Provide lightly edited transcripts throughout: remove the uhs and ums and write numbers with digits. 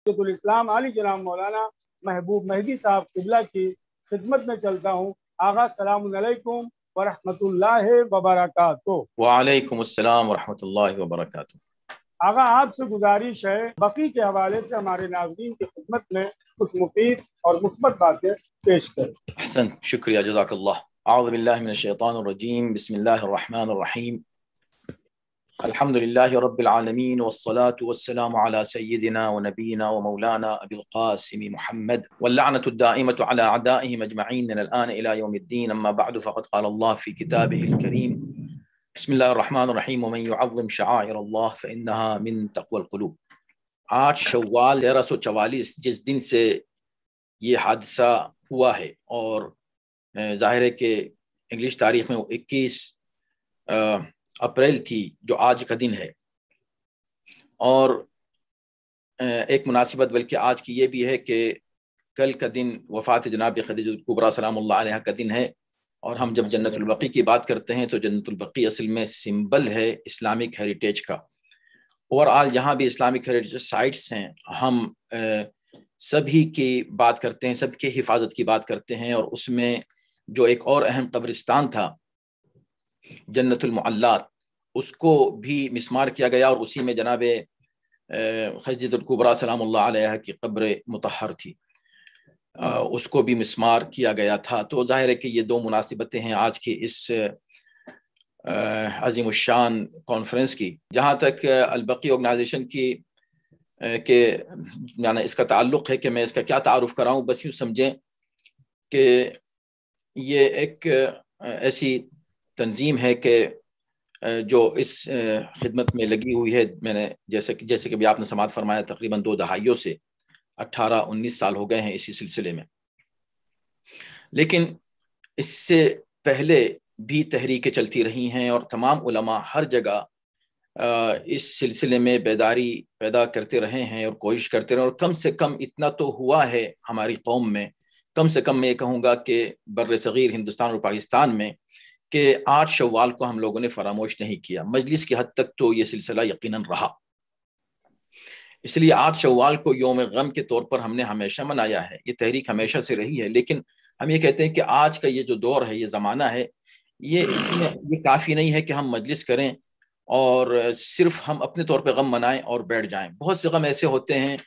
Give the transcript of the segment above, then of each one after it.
الاسلام علی جناب مولانا محبوب مہدی صاحب قبلہ کی خدمت میں چلتا ہوں۔ آغا السلام علیکم ورحمۃ اللہ وبرکاتہ۔ وعلیکم السلام ورحمۃ اللہ وبرکاتہ۔ آغا آپ سے گزارش ہے بقی کے حوالے سے ہمارے ناظرین کی خدمت میں کچھ مفید اور مثبت باتیں پیش کریں۔ احسن، شکریہ، جزاک اللہ۔ اعوذ باللہ من الشیطان الرجیم، بسم اللہ الرحمن الرحیم۔ الحمد للہ رب العالمین والصلاة والسلام على سیدنا ونبینا ومولانا ابی القاسم محمد واللعنة الدائمة على اعدائهم اجمعین من الآن الى یوم الدین، اما بعد فقد قال اللہ فی کتابہ الکریم، بسم اللہ الرحمن الرحیم، ومن يعظم شعائر اللہ فإنها من تقوى القلوب۔ 8 شوال 1344، جس دن سے یہ حادثہ ہوا ہے، اور ظاہر ہے کہ انگلش تاریخ میں 21 اپریل تھی، جو آج کا دن ہے، اور ایک مناسبت بلکہ آج کی یہ بھی ہے کہ کل کا دن وفات جناب خدیجہ الکبریٰ سلام اللہ علیہ کا دن ہے، اور ہم جب جنت البقیع کی بات کرتے ہیں تو جنت البقیع اصل میں سمبل ہے اسلامک ہیریٹیج کا۔ اوور آل جہاں بھی اسلامک ہیریٹیج سائٹس ہیں، ہم سبھی کی بات کرتے ہیں، سب کی حفاظت کی بات کرتے ہیں، اور اس میں جو ایک اور اہم قبرستان تھا جنت المعلات، اس کو بھی مسمار کیا گیا، اور اسی میں جناب خدیجہ الکبریٰ سلام اللہ علیہ کی قبر مطہر تھی، اس کو بھی مسمار کیا گیا تھا۔ تو ظاہر ہے کہ یہ 2 مناسبتیں ہیں آج کی اس عظیم الشان کانفرنس کی۔ جہاں تک البقیع آرگنائزیشن کی کہ یعنی اس کا تعلق ہے کہ میں اس کا کیا تعارف کراؤں، بس یوں سمجھیں کہ یہ ایک ایسی تنظیم ہے کہ جو اس خدمت میں لگی ہوئی ہے۔ میں نے جیسے کہ بھی آپ نے سماعت فرمایا، تقریباً 2 دہائیوں سے 18-19 سال ہو گئے ہیں اسی سلسلے میں، لیکن اس سے پہلے بھی تحریکیں چلتی رہی ہیں، اور تمام علماء ہر جگہ اس سلسلے میں بیداری پیدا کرتے رہے ہیں اور کوشش کرتے رہے، اور کم سے کم اتنا تو ہوا ہے ہماری قوم میں، کم سے کم میں یہ کہوں گا کہ بر صغیر ہندوستان اور پاکستان میں، کہ 8 شوال کو ہم لوگوں نے فراموش نہیں کیا۔ مجلس کی حد تک تو یہ سلسلہ یقیناً رہا، اس لیے 8 شوال کو یوم غم کے طور پر ہم نے ہمیشہ منایا ہے، یہ تحریک ہمیشہ سے رہی ہے۔ لیکن ہم یہ کہتے ہیں کہ آج کا یہ جو دور ہے، یہ زمانہ ہے، اس میں یہ کافی نہیں ہے کہ ہم مجلس کریں اور صرف ہم اپنے طور پہ غم منائیں اور بیٹھ جائیں۔ بہت سے غم ایسے ہوتے ہیں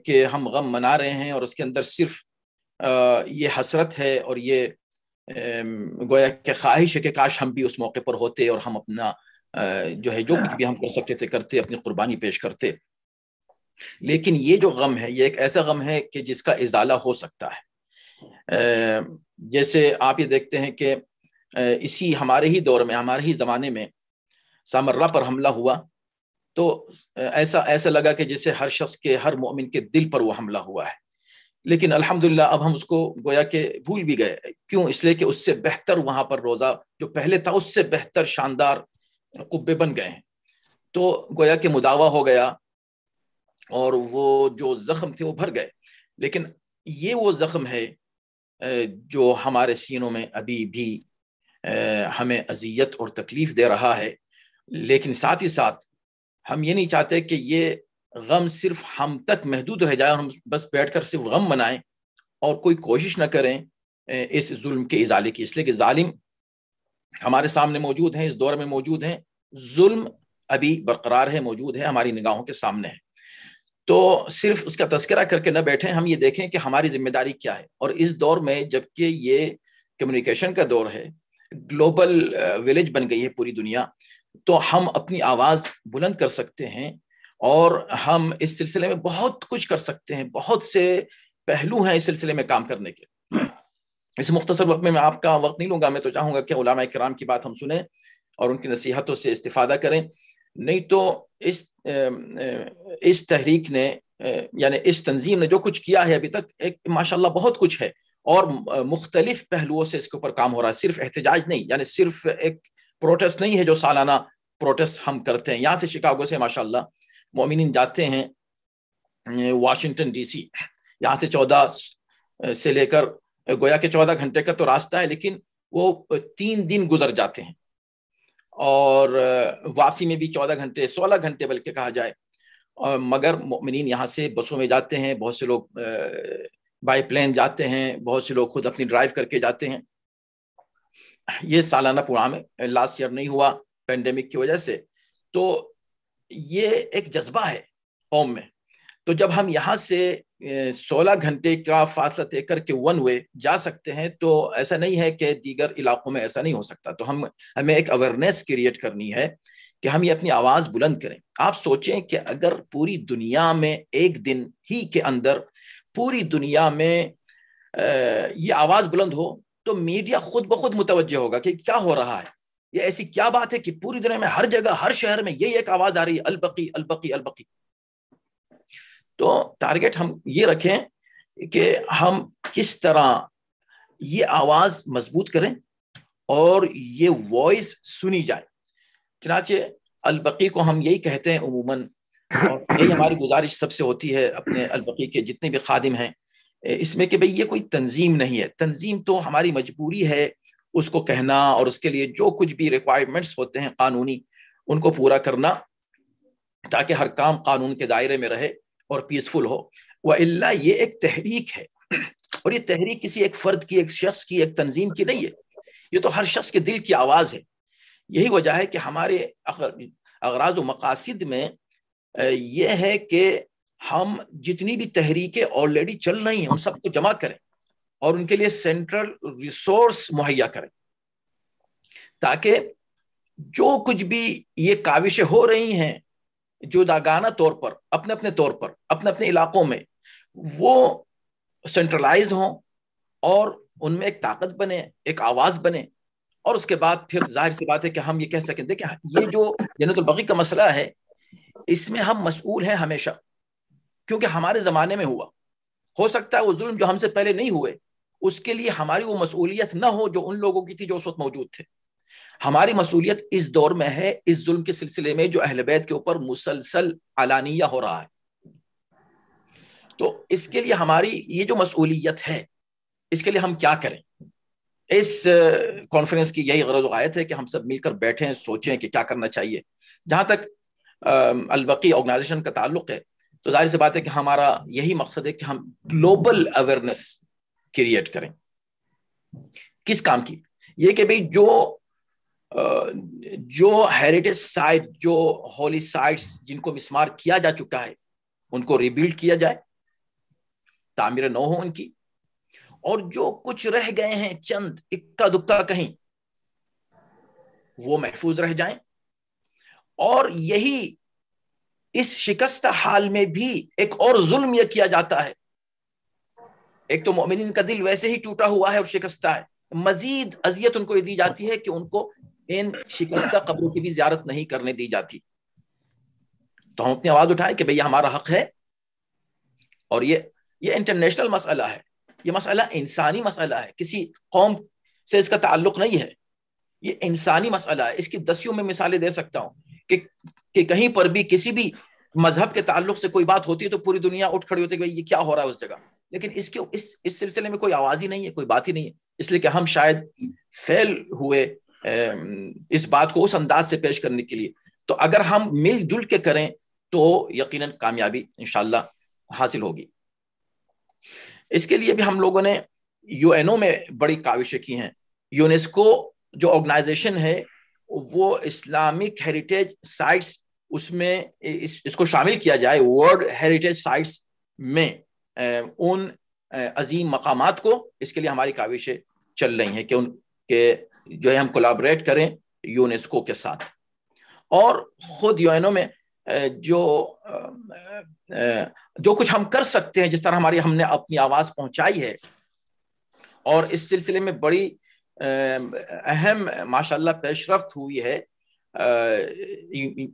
کہ ہم غم منا رہے ہیں، اور اس کے اندر صرف یہ حسرت ہے، اور یہ گویا کہ خواہش ہے کہ کاش ہم بھی اس موقع پر ہوتے، اور ہم اپنا جو ہے جو کچھ بھی ہم کر سکتے تھے کرتے، اپنی قربانی پیش کرتے۔ لیکن یہ جو غم ہے، یہ ایک ایسا غم ہے کہ جس کا ازالہ ہو سکتا ہے۔ جیسے آپ یہ دیکھتے ہیں کہ اسی ہمارے ہی دور میں، ہمارے ہی زمانے میں سامرا پر حملہ ہوا، تو ایسا لگا کہ جیسے ہر شخص کے، ہر مومن کے دل پر وہ حملہ ہوا ہے، لیکن الحمدللہ اب ہم اس کو گویا کہ بھول بھی گئے۔ کیوں؟ اس لیے کہ اس سے بہتر وہاں پر روزہ جو پہلے تھا، اس سے بہتر شاندار قبے بن گئے ہیں، تو گویا کہ مداوا ہو گیا، اور وہ جو زخم تھے وہ بھر گئے۔ لیکن یہ وہ زخم ہے جو ہمارے سینوں میں ابھی بھی ہمیں اذیت اور تکلیف دے رہا ہے، لیکن ساتھ ہی ساتھ ہم یہ نہیں چاہتے کہ یہ غم صرف ہم تک محدود رہ جائے، اور ہم بس بیٹھ کر صرف غم منائیں اور کوئی کوشش نہ کریں اس ظلم کے ازالے کی، اس لیے کہ ظالم ہمارے سامنے موجود ہیں، اس دور میں موجود ہیں، ظلم ابھی برقرار ہے، موجود ہے، ہماری نگاہوں کے سامنے ہے۔ تو صرف اس کا تذکرہ کر کے نہ بیٹھیں، ہم یہ دیکھیں کہ ہماری ذمہ داری کیا ہے۔ اور اس دور میں، جبکہ یہ کمیونیکیشن کا دور ہے، گلوبل ولیج بن گئی ہے پوری دنیا، تو ہم اپنی آواز بلند کر سکتے ہیں، اور ہم اس سلسلے میں بہت کچھ کر سکتے ہیں۔ بہت سے پہلو ہیں اس سلسلے میں کام کرنے کے۔ اس مختصر وقت میں آپ کا وقت نہیں لوں گا، میں تو چاہوں گا کہ علماء کرام کی بات ہم سنیں اور ان کی نصیحتوں سے استفادہ کریں، نہیں تو اس تحریک نے، یعنی اس تنظیم نے جو کچھ کیا ہے ابھی تک، ایک ماشاءاللہ بہت کچھ ہے، اور مختلف پہلوؤں سے اس کے اوپر کام ہو رہا ہے، صرف احتجاج نہیں، یعنی صرف ایک پروٹیسٹ نہیں ہے جو سالانہ پروٹیسٹ ہم کرتے ہیں۔ یہاں سے شکاگو سے ماشاءاللہ مومنین جاتے ہیں واشنگٹن ڈی سی، یہاں سے 14 سے لے کر گویا کہ 14 گھنٹے کا تو راستہ ہے، لیکن وہ 3 دن گزر جاتے ہیں، اور واپسی میں بھی 14 گھنٹے، 16 گھنٹے بلکہ کہا جائے، مگر مومنین یہاں سے بسوں میں جاتے ہیں، بہت سے لوگ بائی پلین جاتے ہیں، بہت سے لوگ خود اپنی ڈرائیو کر کے جاتے ہیں۔ یہ سالانہ پروگرام ہے، لاسٹ ایئر نہیں ہوا پینڈیمک کی وجہ سے، تو یہ ایک جذبہ ہے قوم میں۔ تو جب ہم یہاں سے 16 گھنٹے کا فاصلہ طے کر کے ون وے جا سکتے ہیں، تو ایسا نہیں ہے کہ دیگر علاقوں میں ایسا نہیں ہو سکتا۔ تو ہمیں ایک اویئرنیس کریٹ کرنی ہے کہ ہم یہ اپنی آواز بلند کریں۔ آپ سوچیں کہ اگر پوری دنیا میں ایک دن ہی کے اندر پوری دنیا میں یہ آواز بلند ہو، تو میڈیا خود بخود متوجہ ہوگا کہ کیا ہو رہا ہے، یہ ایسی کیا بات ہے کہ پوری دنیا میں ہر جگہ ہر شہر میں یہی ایک آواز آ رہی ہے، البقی البقی البقی۔ تو ٹارگٹ ہم یہ رکھیں کہ ہم کس طرح یہ آواز مضبوط کریں اور یہ وائس سنی جائے۔ چنانچہ البقی کو ہم یہی کہتے ہیں عموماً، اور یہی ہماری گزارش سب سے ہوتی ہے اپنے البقی کے جتنے بھی خادم ہیں اس میں، کہ بھئی یہ کوئی تنظیم نہیں ہے، تنظیم تو ہماری مجبوری ہے اس کو کہنا اور اس کے لیے جو کچھ بھی ریکوائرمنٹس ہوتے ہیں قانونی ان کو پورا کرنا، تاکہ ہر کام قانون کے دائرے میں رہے اور پیسفل ہو۔ وَإِلَّا یہ ایک تحریک ہے، اور یہ تحریک کسی ایک فرد کی، ایک شخص کی، ایک تنظیم کی نہیں ہے، یہ تو ہر شخص کے دل کی آواز ہے۔ یہی وجہ ہے کہ ہمارے اغراض و مقاصد میں یہ ہے کہ ہم جتنی بھی تحریکیں آلریڈی چل رہی ہیں ان سب کو جمع کریں اور ان کے لیے سینٹرل ریسورس مہیا کریں، تاکہ جو کچھ بھی یہ کاوشیں ہو رہی ہیں جداگانہ طور پر اپنے اپنے طور پر اپنے اپنے علاقوں میں، وہ سینٹرلائز ہوں اور ان میں ایک طاقت بنے، ایک آواز بنے۔ اور اس کے بعد پھر ظاہر سی بات ہے کہ ہم یہ کہہ سکیں کہ یہ جو جنت البقیع کا مسئلہ ہے اس میں ہم مسئول ہیں ہمیشہ، کیونکہ ہمارے زمانے میں ہوا، ہو سکتا ہے وہ ظلم جو ہم سے پہلے نہیں ہوئے اس کے لیے ہماری وہ مسئولیت نہ ہو جو ان لوگوں کی تھی جو اس وقت موجود تھے۔ ہماری مسئولیت اس دور میں ہے اس ظلم کے سلسلے میں جو اہل بیت کے اوپر مسلسل علانیہ ہو رہا ہے۔ تو اس کے لیے ہماری یہ جو مسئولیت ہے اس کے لیے ہم کیا کریں؟ اس کانفرنس کی یہی غرض و غایت ہے کہ ہم سب مل کر بیٹھیں، سوچیں کہ کیا کرنا چاہیے۔ جہاں تک البقیع آرگنائزیشن کا تعلق ہے تو ظاہر سی بات ہے کہ ہمارا یہی مقصد ہے کہ ہم گلوبل اویئرنیس کریٹ کریں۔ کس کام کی؟ یہ کہ بھئی جو ہیریٹیج سائٹ، جو ہولی سائٹس جن کو مسمار کیا جا چکا ہے ان کو ریبلڈ کیا جائے، تعمیر نو ہو ان کی، اور جو کچھ رہ گئے ہیں چند اکا دکا کہیں وہ محفوظ رہ جائیں۔ اور یہی اس شکستہ حال میں بھی ایک اور ظلم یہ کیا جاتا ہے، ایک تو مومنین کا دل ویسے ہی ٹوٹا ہوا ہے اور شکستہ ہے، مزید اذیت ان کو یہ دی جاتی ہے کہ ان کو ان شکستہ قبروں کی بھی زیارت نہیں کرنے دی جاتی۔ تو ہم اپنی آواز اٹھائیں کہ بھئی ہمارا حق ہے، اور یہ انٹرنیشنل مسئلہ ہے، یہ مسئلہ انسانی مسئلہ ہے، کسی قوم سے اس کا تعلق نہیں ہے، یہ انسانی مسئلہ ہے۔ اس کی دسیوں میں مثالیں دے سکتا ہوں کہ کہیں پر بھی کسی بھی مذہب کے تعلق سے کوئی بات ہوتی ہے تو پوری دنیا اٹھ کھڑی ہوتی ہے کہ یہ کیا ہو رہا ہے اس جگہ، لیکن اس سلسلے میں کوئی آواز ہی نہیں ہے، کوئی بات ہی نہیں ہے، اس لیے کہ ہم شاید فیل ہوئے اس بات کو اس انداز سے پیش کرنے کے لیے۔ تو اگر ہم مل جل کے کریں تو یقیناً کامیابی انشاءاللہ حاصل ہوگی۔ اس کے لیے بھی ہم لوگوں نے UN میں بڑی کاوشیں کی ہیں۔ یونیسکو جو آرگنائزیشن ہے وہ اسلامک ہیریٹیج سائٹس، اس میں اس کو شامل کیا جائے ورلڈ ہیریٹیج سائٹس میں ان عظیم مقامات کو، اس کے لیے ہماری کاوشیں چل رہی ہیں کہ ان کے جو ہے ہم کولیبریٹ کریں یونیسکو کے ساتھ، اور خود UN میں جو کچھ ہم کر سکتے ہیں، جس طرح ہم نے اپنی آواز پہنچائی ہے، اور اس سلسلے میں بڑی اہم ماشاءاللہ پیش رفت ہوئی ہے،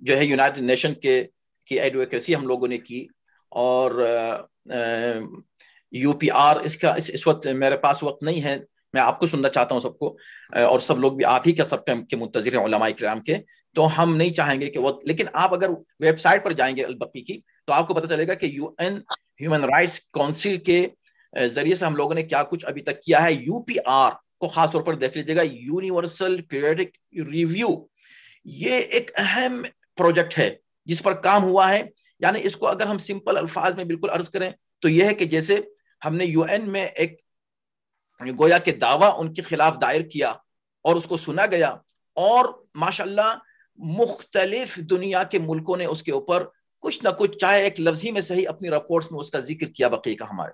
جو ہے یونائٹڈ نیشن کی ایڈوکیسی ہم لوگوں نے کی، اور UPR اس وقت میرے پاس وقت نہیں ہے، میں آپ کو سننا چاہتا ہوں سب کو، اور سب لوگ بھی آپ ہی کا سب کے منتظر ہیں علماء کرام کے، تو ہم نہیں چاہیں گے کہ وہ، لیکن آپ اگر ویب سائٹ پر جائیں گے البقیع کی تو آپ کو پتہ چلے گا کہ UN ہیومن رائٹس کونسل کے ذریعے سے ہم لوگوں نے کیا کچھ ابھی تک کیا ہے۔ UPR کو خاص طور پر دیکھ لیجیے گا، یونیورسل پیریڈک ریویو، یہ ایک اہم پروجیکٹ ہے جس پر کام ہوا ہے۔ یعنی اس کو اگر ہم سمپل الفاظ میں بالکل عرض کریں تو یہ ہے کہ جیسے ہم نے UN میں ایک گویا کہ دعویٰ ان کے خلاف دائر کیا اور اس کو سنا گیا، اور ماشاءاللہ مختلف دنیا کے ملکوں نے اس کے اوپر کچھ نہ کچھ چاہے ایک لفظی میں صحیح اپنی رپورٹس میں اس کا ذکر کیا بقیہ کا ہمارے،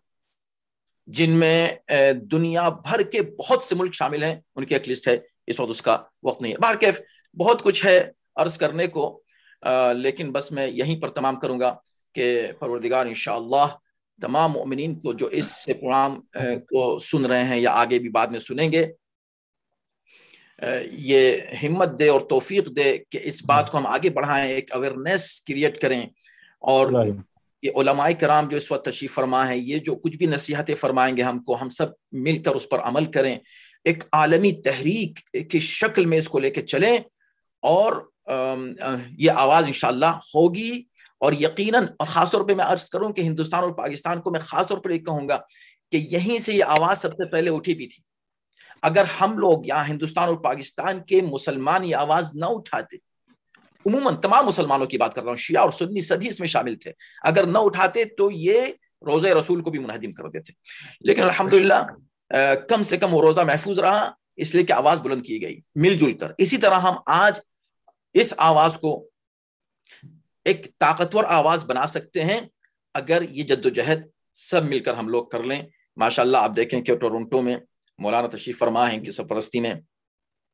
جن میں دنیا بھر کے بہت سے ملک شامل ہیں، ان کی ایک لسٹ ہے، اس وقت اس کا وقت نہیں ہے، بہرکیف بہت کچھ ہے عرض کرنے کو، لیکن بس میں یہیں پر تمام کروں گا کہ پروردگار انشاءاللہ تمام مؤمنین کو جو اس پروگرام کو سن رہے ہیں یا آگے بھی بعد میں سنیں گے، یہ ہمت دے اور توفیق دے کہ اس بات کو ہم آگے بڑھائیں، ایک اویئرنیس کریٹ کریں، اور یہ علماء کرام جو اس وقت تشریف فرما ہیں، یہ جو کچھ بھی نصیحتیں فرمائیں گے ہم کو، ہم سب مل کر اس پر عمل کریں، ایک عالمی تحریک کی شکل میں اس کو لے کے چلیں، اور یہ آواز انشاءاللہ ہوگی، اور یقیناً، اور خاص طور پہ میں عرض کروں کہ ہندوستان اور پاکستان کو میں خاص طور پر یہ کہوں گا کہ یہیں سے یہ آواز سب سے پہلے اٹھی بھی تھی۔ اگر ہم لوگ یہاں ہندوستان اور پاکستان کے مسلمان یہ آواز نہ اٹھاتے، عموماً تمام مسلمانوں کی بات کر رہا ہوں، شیعہ اور سنی سبھی اس میں شامل تھے، اگر نہ اٹھاتے تو یہ روزہ رسول کو بھی منہدم کر دیتے، لیکن الحمدللہ کم سے کم وہ روزہ محفوظ رہا، اس لیے کہ آواز بلند کی گئی مل جل کر۔ اسی طرح ہم آج اس آواز کو ایک طاقتور آواز بنا سکتے ہیں اگر یہ جدوجہد سب مل کر ہم لوگ کر لیں۔ ماشاءاللہ آپ دیکھیں کہ ٹورنٹو میں مولانا تشریف فرما ہیں کہ سرپرستی میں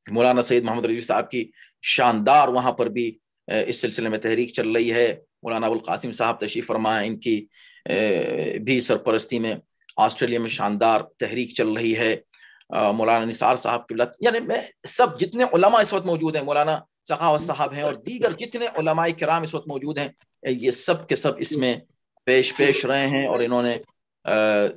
مولانا سید محمد رضوی صاحب کی شاندار وہاں پر بھی اس سلسلے میں تحریک چل رہی ہے، مولانا ابوالقاسم صاحب تشریف فرما ہیں، ان کی بھی سرپرستی میں آسٹریلیا میں شاندار تحریک چل رہی ہے، مولانا نثار صاحب کی، یعنی میں سب جتنے علماء اس وقت موجود ہیں، مولانا سخاوت صاحب ہیں، اور دیگر جتنے علماء کرام اس وقت موجود ہیں، یہ سب کے سب اس میں پیش رہے ہیں، اور انہوں نے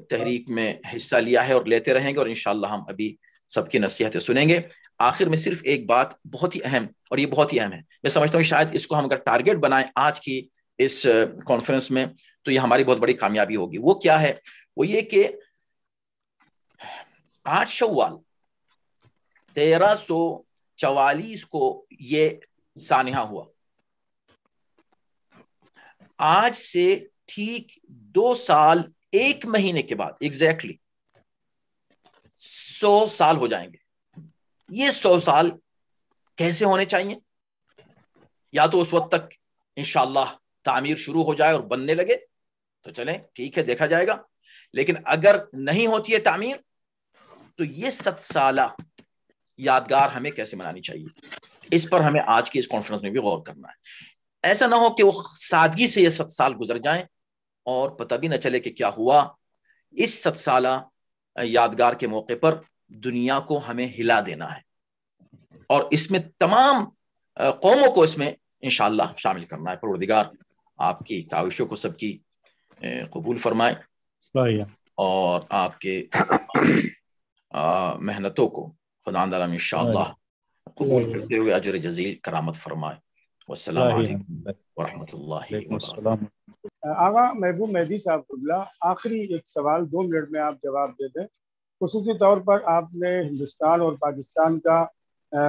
تحریک میں حصہ لیا ہے اور لیتے رہیں گے، اور انشاءاللہ ہم ابھی سب کی نصیحتیں سنیں گے۔ آخر میں صرف ایک بات بہت ہی اہم، اور یہ بہت ہی اہم ہے، میں سمجھتا ہوں شاید اس کو ہم اگر ٹارگیٹ بنائیں آج کی اس کانفرنس میں تو یہ ہماری بہت بڑی کامیابی ہوگی۔ وہ کیا ہے؟ وہ یہ کہ 8 شوال 1344 کو یہ سانحہ ہوا، آج سے ٹھیک 2 سال 1 مہینے کے بعد ایگزیکٹلی 100 سال ہو جائیں گے۔ یہ 100 سال کیسے ہونے چاہیے؟ یا تو اس وقت تک انشاءاللہ تعمیر شروع ہو جائے اور بننے لگے تو چلیں ٹھیک ہے، دیکھا جائے گا، لیکن اگر نہیں ہوتی ہے تعمیر تو یہ 7 سالہ یادگار ہمیں کیسے منانی چاہیے، اس پر ہمیں آج کی اس کانفرنس میں بھی غور کرنا ہے۔ ایسا نہ ہو کہ وہ سادگی سے یہ 7 سال گزر جائیں اور پتہ بھی نہ چلے کہ کیا ہوا۔ اس 7 سالہ یادگار کے موقع پر دنیا کو ہمیں ہلا دینا ہے، اور اس میں تمام قوموں کو اس میں انشاءاللہ شامل کرنا ہے۔ پروردگار آپ کی کاوشوں کو سب کی قبول فرمائے، اور آپ کے محنتوں کو خدا تعالیٰ انشاءاللہ قبول کرتے ہوئے اجر جزیل کرامت فرمائے۔ والسلام علیکم ورحمۃ اللہ وبرکاتہ۔ آغا محبوب مہدی صاحب قبلہ، آخری ایک سوال 2 منٹ میں آپ جواب دے دیں۔ خصوصی طور پر آپ نے ہندوستان اور پاکستان کا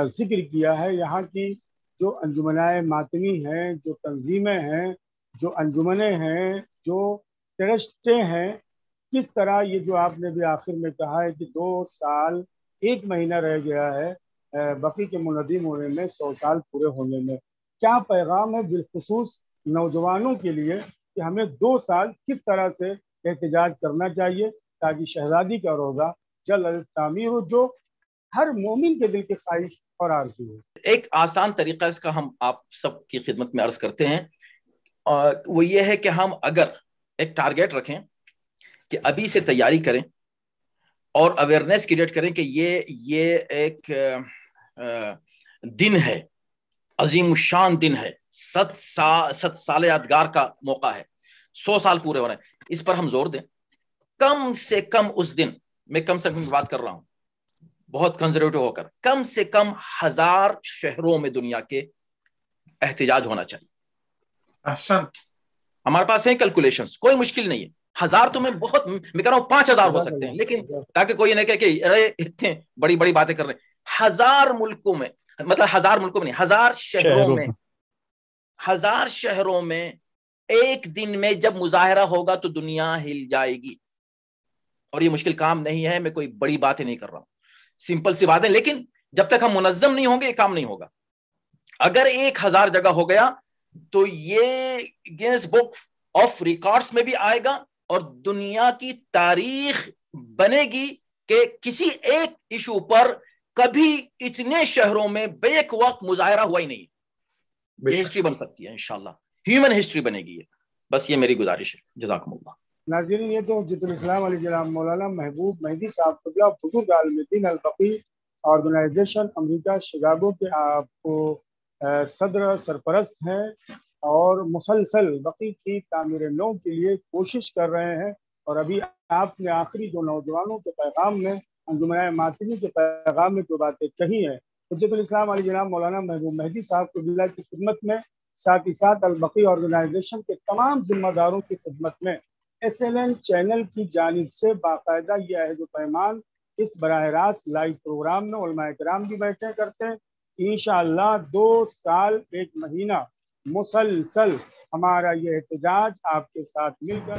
ذکر کیا ہے، یہاں کی جو انجمنائے ماتمی ہیں، جو تنظیمیں ہیں، جو انجمنیں ہیں، جو ٹرسٹیں ہیں، کس طرح یہ جو آپ نے بھی آخر میں کہا ہے کہ 2 سال 1 مہینہ رہ گیا ہے بقی کے منظم ہونے میں، 100 سال پورے ہونے میں، کیا پیغام ہے بالخصوص نوجوانوں کے لیے کہ ہمیں 2 سال کس طرح سے احتجاج کرنا چاہیے تاکہ شہزادی کا روزہ جلد تعمیر ہو، جو ہر مومن کے دل کی خواہش اور آرزو ہو؟ ایک آسان طریقہ اس کا ہم آپ سب کی خدمت میں عرض کرتے ہیں، وہ یہ ہے کہ ہم اگر ایک ٹارگیٹ رکھیں کہ ابھی سے تیاری کریں اور اویئرنیس کریٹ کریں کہ یہ ایک دن ہے، عظیم الشان دن ہے، 7 سال یادگار کا موقع ہے، 100 سال پورے ہو رہے ہیں، اس پر ہم زور دیں۔ کم سے کم اس دن، میں کم سے کم کی بات کر رہا ہوں بہت کنزرویٹو ہو کر، کم سے کم 1000 شہروں میں دنیا کے احتجاج ہونا چاہیے۔ احسنت، ہمارے پاس ہیں کیلکولیشنز، کوئی مشکل نہیں ہے۔ 1000 تو میں کہہ رہا ہوں 5000 ہو سکتے ہیں، لیکن تاکہ کوئی نہ کہے کہ ارے اتنے بڑی بڑی باتیں کر رہے ہیں۔ 1000 ملکوں میں، مطلب 1000 ملکوں میں نہیں، 1000 شہروں میں 1000 شہروں میں ایک دن میں جب مظاہرہ ہوگا تو دنیا ہل جائے گی. اور یہ مشکل کام نہیں ہے, میں کوئی بڑی باتیں نہیں کر رہا ہوں, سمپل سی باتیں, لیکن جب تک ہم منظم نہیں ہوں گے یہ کام نہیں ہوگا. اگر 1000 جگہ ہو گیا تو یہ گینس بک آف ریکارڈز میں بھی آئے گا, اور دنیا کی تاریخ بنے گی کہ کسی ایک ایشو پر کبھی اتنے شہروں میں بیک وقت مظاہرہ ہوا ہی نہیں. یہ ہسٹری بن سکتی ہے انشاءاللہ, ہیومن ہسٹری بنے گی یہ. بس یہ میری گزارش ہے. جزاکم اللہ. ناظرین, یہ تو حجت الاسلام علی جناب مولانا محبوب مہدی صاحب قبلہ بزرگ عالم دین البقی آرگنائزیشن امریکہ شکاگو کے آپ کو صدر سرپرست ہیں, اور مسلسل بقی کی تعمیر نو کے لیے کوشش کر رہے ہیں. اور ابھی آپ نے آخری جو نوجوانوں کے پیغام میں, انجمن ماتمی کے پیغام میں جو باتیں کہی ہیں, حجت الاسلام علی جناب مولانا محبوب مہدی صاحب قبلہ کی خدمت میں, ساتھ ہی ساتھ البقی آرگنائزیشن کے تمام ذمہ داروں کی خدمت میں SLN چینل کی جانب سے باقاعدہ یہ عہد و پیمان اس براہ راست لائیو پروگرام میں علماء کرام بھی بیٹھے کرتے ہیں. انشاءاللہ 2 سال 1 مہینہ مسلسل ہمارا یہ احتجاج آپ کے ساتھ مل کر